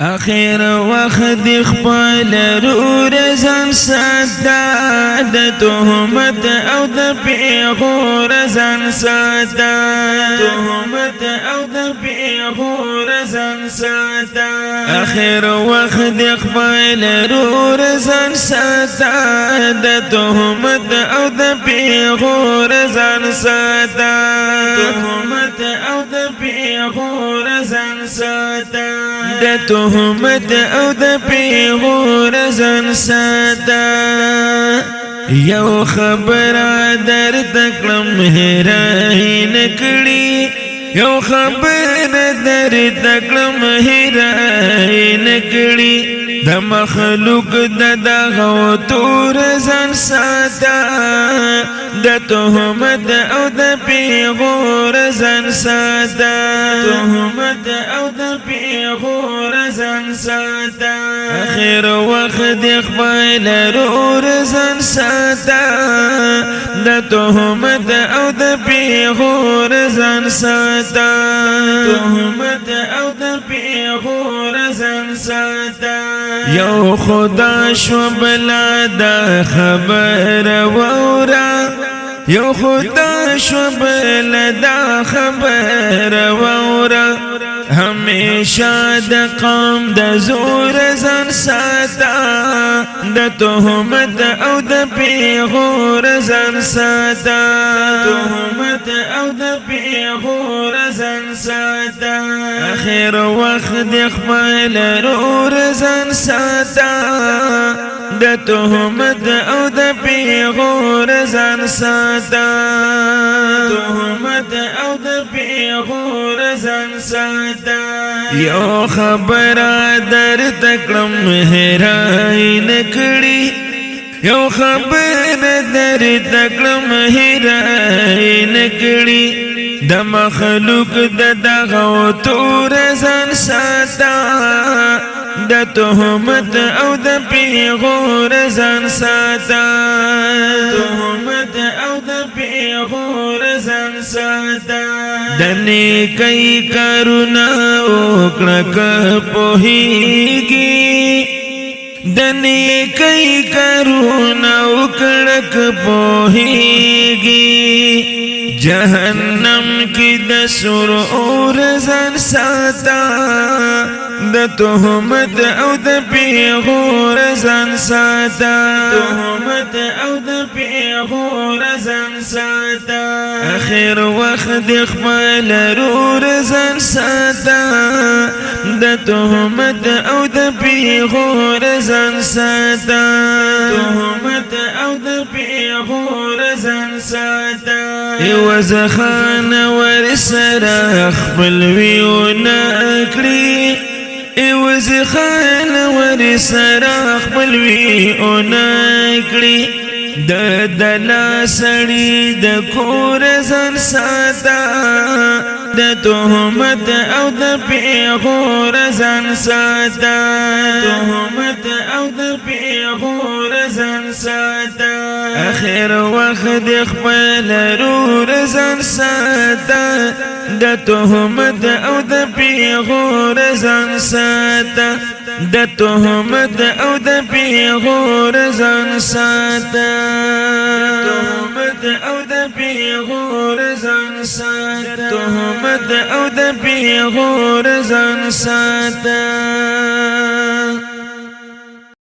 اخر وخت خپل رور ځان ساته د تهمت او د پیغور ځان ساته تهمت او د پیغور ځان ساته اخر وخت خپل رور ځان ساته د تهمت او د پیغور ځان ساته تهمت او د پیغور ځان ساته د تهمت او د پیغور ځان ساته یو خبره در تکړم هیرای نکړي یو خبره در تکړم هیرای نکړي د مخلوق د دغو تور ځان ساته د تهمت او د پیغور ځان ساته تهمت او د پیغور ځان ساته اخر وخت خپل رور ځان ساته د تهمت او د پیغور ځان ساته تهمت او د پیغور ځان ساته یو خدا شو بلا دا خبر وورا یو خدا شو بلا دا خبر وورا همیشه د قوم د زور ځان ساته د تهمت او د پیغور ځان ساته تهمت او د پیغور ځان ساته اخر وخت خپل رور ځان ساته د تهمت او د پیغور ځان ساته تهمت او د پیغور ځان ساته یو خبره در تکړم هیرای نکړي یو خبره در تکړم هیرای نکړي د مخلوق د دغو تور ځان ساته د تهمت او د پیغور ځان ساته تهمت او د پیغور ځان ساته د نیکۍ کارونه وکړه که پوهیږي د نیکۍ کارونه وکړه که پوهیږي جهنم کی د سور اور ځان ساته د تهمت او د پیغور ځان ساته تهمت او د پیغور ځان ساته اخر وخت خپل رور ځان ساته د تهمت او د پیغور ځان ساته تهمت او د پیغور ځان ساته ایوز خان ورسره خپل ویونه کړي ایوز خان ورسره خپل ویونه کړي د دلا سړي د کور ځان ساته د تهمت او د پیغور ځان ساته تهمت او د پیغور ځان ساته اخر وخت خپل رور ځان ساته د تهمت او د پیغور ځان ساته د تهمت او د پیغور ځان ساته تهمت او د پیغور ځان ساته تهمت او د پیغور ځان ساته